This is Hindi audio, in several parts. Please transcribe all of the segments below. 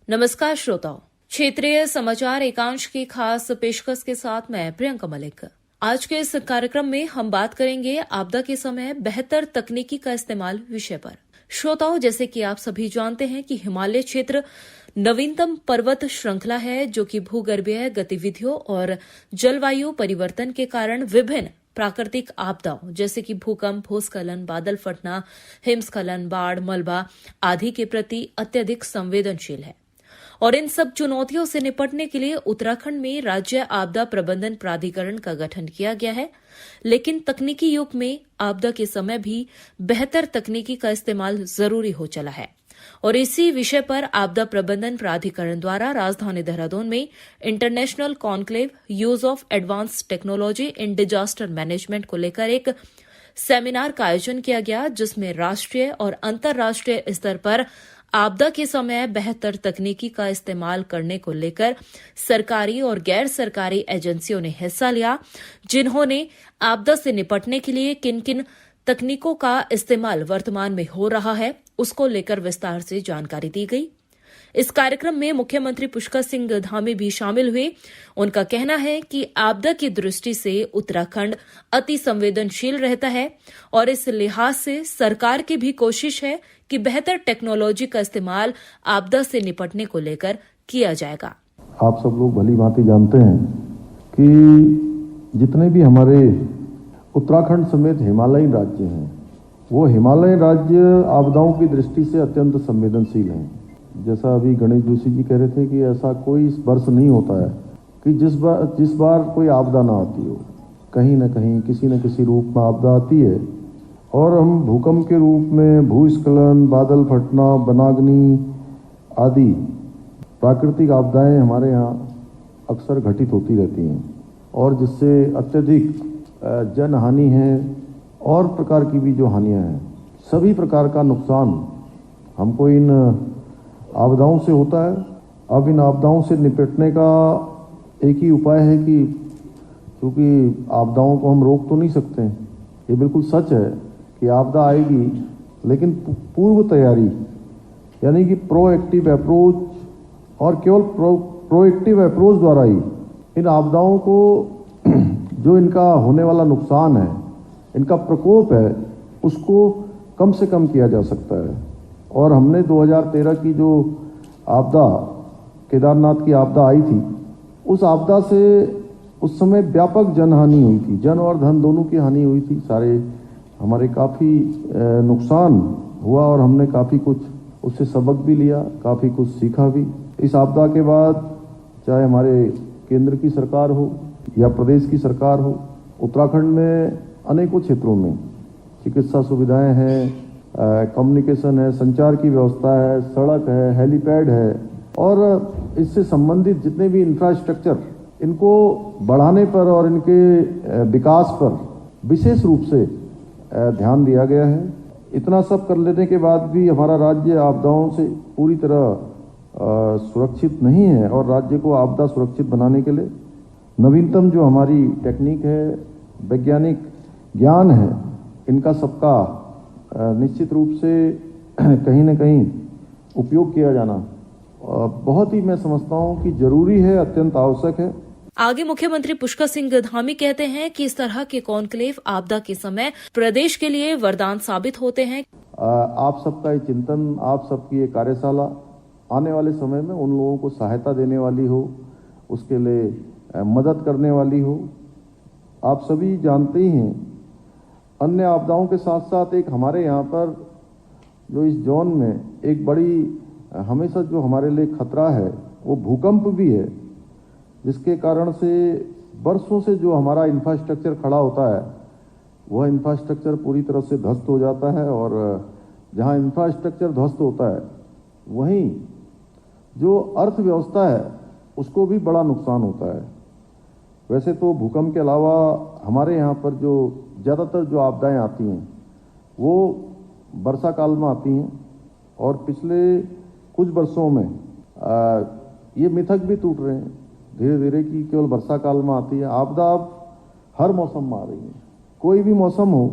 नमस्कार श्रोताओं, क्षेत्रीय समाचार एकांश की खास पेशकश के साथ मैं प्रियंका मलिक। आज के इस कार्यक्रम में हम बात करेंगे आपदा के समय बेहतर तकनीकी का इस्तेमाल विषय पर। श्रोताओं, जैसे कि आप सभी जानते हैं कि हिमालय क्षेत्र नवीनतम पर्वत श्रृंखला है जो कि भूगर्भीय गतिविधियों और जलवायु परिवर्तन के कारण विभिन्न प्राकृतिक आपदाओं जैसे कि भूकंप, भूस्खलन, बादल फटना, हिमस्खलन, बाढ़, मलबा आदि के प्रति अत्यधिक संवेदनशील है। और इन सब चुनौतियों से निपटने के लिए उत्तराखंड में राज्य आपदा प्रबंधन प्राधिकरण का गठन किया गया है। लेकिन तकनीकी युग में आपदा के समय भी बेहतर तकनीकी का इस्तेमाल जरूरी हो चला है। और इसी विषय पर आपदा प्रबंधन प्राधिकरण द्वारा राजधानी देहरादून में international conclave use of advance technology in disaster management को लेकर एक सेमिनार का आयोजन किया गया, जिसमें राष्ट्रीय और अंतर्राष्ट्रीय स्तर पर आपदा के समय बेहतर तकनीकी का इस्तेमाल करने को लेकर सरकारी और गैर सरकारी एजेंसियों ने हिस्सा लिया, जिन्होंने आपदा से निपटने के लिए किन किन तकनीकों का इस्तेमाल वर्तमान में हो रहा है उसको लेकर विस्तार से जानकारी दी गई। इस कार्यक्रम में मुख्यमंत्री पुष्कर सिंह धामी भी शामिल हुए। उनका कहना है कि आपदा की दृष्टि से उत्तराखंड अति संवेदनशील रहता है और इस लिहाज से सरकार की भी कोशिश है कि बेहतर टेक्नोलॉजी का इस्तेमाल आपदा से निपटने को लेकर किया जाएगा। आप सब लोग भली भांति जानते हैं कि जितने भी हमारे उत्तराखंड समेत हिमालयी राज्य हैं, वो हिमालयी राज्य आपदाओं की दृष्टि से अत्यंत संवेदनशील हैं। जैसा अभी गणेश जोशी जी कह रहे थे कि ऐसा कोई वर्ष नहीं होता है कि जिस बार कोई आपदा ना आती हो। कहीं न कहीं किसी न किसी रूप में आपदा आती है और हम भूकंप के रूप में भूस्खलन, बादल फटना, वनाग्नि आदि प्राकृतिक आपदाएं हमारे यहाँ अक्सर घटित होती रहती हैं और जिससे अत्यधिक जन हानि है और प्रकार की भी जो हानियां हैं, सभी प्रकार का नुकसान हमको इन आपदाओं से होता है। अब इन आपदाओं से निपटने का एक ही उपाय है कि क्योंकि आपदाओं को हम रोक तो नहीं सकते, ये बिल्कुल सच है कि आपदा आएगी, लेकिन पूर्व तैयारी यानी कि प्रोएक्टिव अप्रोच और केवल प्रोएक्टिव अप्रोच द्वारा ही इन आपदाओं को जो इनका होने वाला नुकसान है, इनका प्रकोप है, उसको कम से कम किया जा सकता है। और हमने 2013 की जो आपदा, केदारनाथ की आपदा आई थी, उस आपदा से उस समय व्यापक जनहानि हुई थी, जन और धन दोनों की हानि हुई थी। सारे हमारे काफ़ी नुकसान हुआ और हमने काफ़ी कुछ उससे सबक भी लिया, काफ़ी कुछ सीखा भी। इस आपदा के बाद चाहे हमारे केंद्र की सरकार हो या प्रदेश की सरकार हो, उत्तराखंड में अनेकों क्षेत्रों में चिकित्सा सुविधाएं हैं, कम्युनिकेशन है, संचार की व्यवस्था है, सड़क है, हेलीपैड है और इससे संबंधित जितने भी इंफ्रास्ट्रक्चर, इनको बढ़ाने पर और इनके विकास पर विशेष रूप से ध्यान दिया गया है। इतना सब कर लेने के बाद भी हमारा राज्य आपदाओं से पूरी तरह सुरक्षित नहीं है और राज्य को आपदा सुरक्षित बनाने के लिए नवीनतम जो हमारी टेक्निक है, वैज्ञानिक ज्ञान है, इनका सबका निश्चित रूप से कहीं न कहीं उपयोग किया जाना बहुत ही, मैं समझता हूं कि जरूरी है, अत्यंत आवश्यक है। आगे मुख्यमंत्री पुष्कर सिंह धामी कहते हैं कि इस तरह के कॉन्क्लेव आपदा के समय प्रदेश के लिए वरदान साबित होते हैं। आप सबका ये चिंतन, आप सबकी ये कार्यशाला आने वाले समय में उन लोगों को सहायता देने वाली हो, उसके लिए मदद करने वाली हो। आप सभी जानते ही हैं, अन्य आपदाओं के साथ साथ एक हमारे यहाँ पर जो इस जोन में एक बड़ी हमेशा जो हमारे लिए खतरा है वो भूकंप भी है, जिसके कारण से बरसों से जो हमारा इंफ्रास्ट्रक्चर खड़ा होता है वह इंफ्रास्ट्रक्चर पूरी तरह से ध्वस्त हो जाता है और जहाँ इंफ्रास्ट्रक्चर ध्वस्त होता है वहीं जो अर्थव्यवस्था है उसको भी बड़ा नुकसान होता है। वैसे तो भूकंप के अलावा हमारे यहाँ पर जो ज़्यादातर जो आपदाएं आती हैं वो वर्षा काल में आती हैं और पिछले कुछ वर्षों में ये मिथक भी टूट रहे हैं धीरे धीरे कि केवल वर्षा काल में आती है। आपदा अब हर मौसम में आ रही है, कोई भी मौसम हो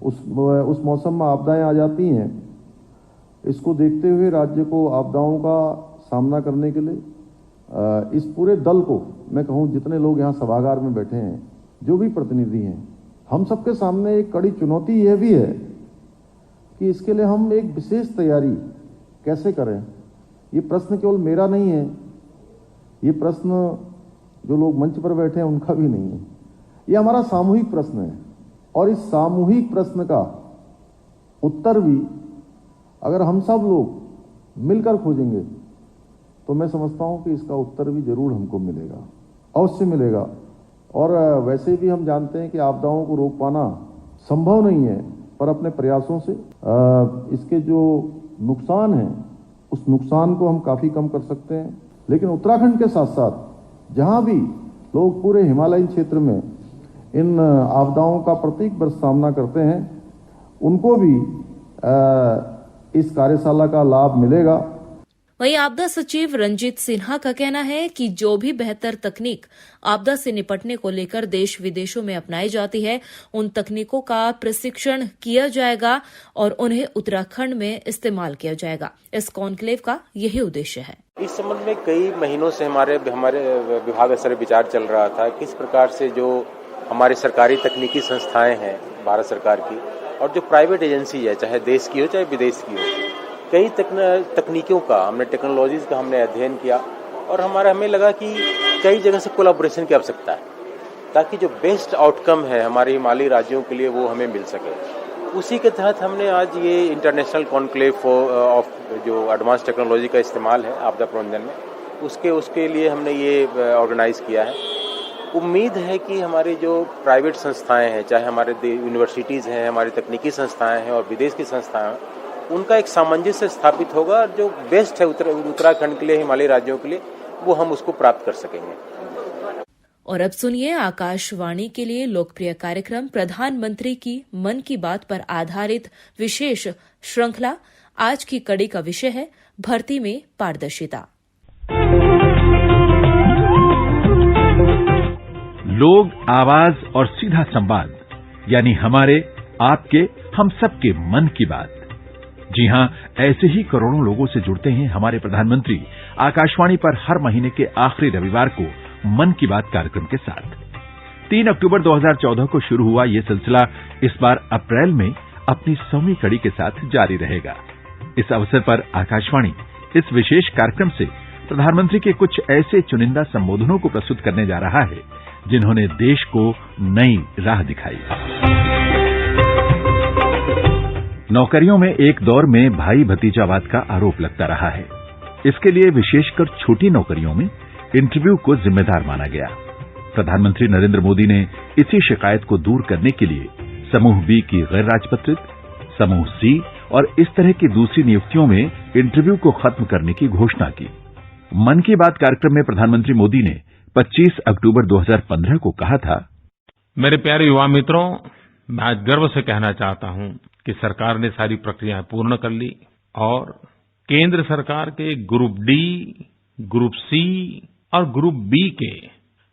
उस मौसम में आपदाएं आ जाती हैं। इसको देखते हुए राज्य को आपदाओं का सामना करने के लिए इस पूरे दल को मैं कहूं, जितने लोग यहाँ सभागार में बैठे हैं, जो भी प्रतिनिधि हैं, हम सबके सामने एक कड़ी चुनौती यह भी है कि इसके लिए हम एक विशेष तैयारी कैसे करें। ये प्रश्न केवल मेरा नहीं है, ये प्रश्न जो लोग मंच पर बैठे हैं उनका भी नहीं है, ये हमारा सामूहिक प्रश्न है। और इस सामूहिक प्रश्न का उत्तर भी अगर हम सब लोग मिलकर खोजेंगे तो मैं समझता हूं कि इसका उत्तर भी जरूर हमको मिलेगा, अवश्य मिलेगा। और वैसे भी हम जानते हैं कि आपदाओं को रोक पाना संभव नहीं है, पर अपने प्रयासों से इसके जो नुकसान हैं उस नुकसान को हम काफी कम कर सकते हैं। लेकिन उत्तराखंड के साथ साथ जहां भी लोग पूरे हिमालयन क्षेत्र में इन आपदाओं का प्रत्येक वर्ष सामना करते हैं, उनको भी इस कार्यशाला का लाभ मिलेगा। वहीं आपदा सचिव रंजीत सिन्हा का कहना है कि जो भी बेहतर तकनीक आपदा से निपटने को लेकर देश विदेशों में अपनाई जाती है, उन तकनीकों का प्रशिक्षण किया जाएगा और उन्हें उत्तराखंड में इस्तेमाल किया जाएगा। इस कॉन्क्लेव का यही उद्देश्य है। इस संबंध में कई महीनों से हमारे विभाग स्तर विचार चल रहा था, किस प्रकार से जो हमारी सरकारी तकनीकी संस्थाएं हैं भारत सरकार की और जो प्राइवेट एजेंसी है, चाहे देश की हो चाहे विदेश की हो, कई तकनीकों का टेक्नोलॉजीज का हमने अध्ययन किया और हमें लगा कि कई जगह से कोलैबोरेशन की आवश्यकता है ताकि जो बेस्ट आउटकम है हमारे हिमालयी राज्यों के लिए वो हमें मिल सके। उसी के तहत हमने आज ये इंटरनेशनल कॉन्क्लेव ऑफ जो एडवांस टेक्नोलॉजी का इस्तेमाल है आपदा प्रबंधन में, उसके लिए हमने ये ऑर्गेनाइज किया है। उम्मीद है कि हमारी जो प्राइवेट संस्थाएं हैं, चाहे हमारे यूनिवर्सिटीज़ हैं, हमारी तकनीकी संस्थाएं हैं और विदेश की संस्थाएं, उनका एक सामंजस्य स्थापित होगा। जो बेस्ट है उत्तराखंड के लिए, हिमालयी राज्यों के लिए, वो हम उसको प्राप्त कर सकेंगे। और अब सुनिए आकाशवाणी के लिए लोकप्रिय कार्यक्रम प्रधानमंत्री की मन की बात पर आधारित विशेष श्रृंखला। आज की कड़ी का विषय है भर्ती में पारदर्शिता। लोग, आवाज और सीधा संवाद, यानी हमारे, आपके, हम सबके मन की बात। जी हां, ऐसे ही करोड़ों लोगों से जुड़ते हैं हमारे प्रधानमंत्री आकाशवाणी पर हर महीने के आखिरी रविवार को मन की बात कार्यक्रम के साथ। 3 अक्टूबर 2014 को शुरू हुआ ये सिलसिला इस बार अप्रैल में अपनी 100वीं कड़ी के साथ जारी रहेगा। इस अवसर पर आकाशवाणी इस विशेष कार्यक्रम से प्रधानमंत्री के कुछ ऐसे चुनिंदा संबोधनों को प्रस्तुत करने जा रहा है जिन्होंने देश को नई राह दिखाई। नौकरियों में एक दौर में भाई भतीजावाद का आरोप लगता रहा है। इसके लिए विशेषकर छोटी नौकरियों में इंटरव्यू को जिम्मेदार माना गया। प्रधानमंत्री नरेंद्र मोदी ने इसी शिकायत को दूर करने के लिए समूह बी की गैर राजपत्रित, समूह सी और इस तरह की दूसरी नियुक्तियों में इंटरव्यू को खत्म करने की घोषणा की। मन की बात कार्यक्रम में प्रधानमंत्री मोदी ने 25 अक्टूबर 2015 को कहा था, मेरे प्यारे युवा मित्रों, मैं आज गर्व से कहना चाहता हूं कि सरकार ने सारी प्रक्रियाएं पूर्ण कर ली और केंद्र सरकार के ग्रुप डी, ग्रुप सी और ग्रुप बी के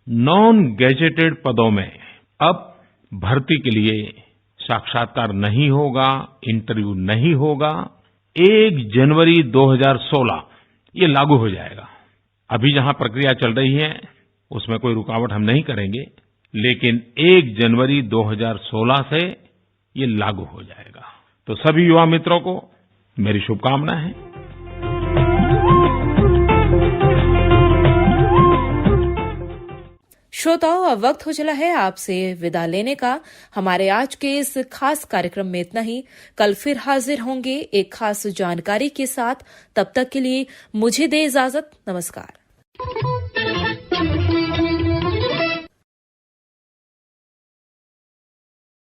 नॉन गैजेटेड पदों में अब भर्ती के लिए साक्षात्कार नहीं होगा, इंटरव्यू नहीं होगा। 1 जनवरी 2016 ये लागू हो जाएगा। अभी जहां प्रक्रिया चल रही है उसमें कोई रुकावट हम नहीं करेंगे, लेकिन 1 जनवरी 2016 से ये लागू हो जाएगा। तो सभी युवा मित्रों को मेरी शुभकामनाएं हैं। श्रोताओं, अब वक्त हो चला है आपसे विदा लेने का। हमारे आज के इस खास कार्यक्रम में इतना ही। कल फिर हाजिर होंगे एक खास जानकारी के साथ। तब तक के लिए मुझे दे इजाजत। नमस्कार।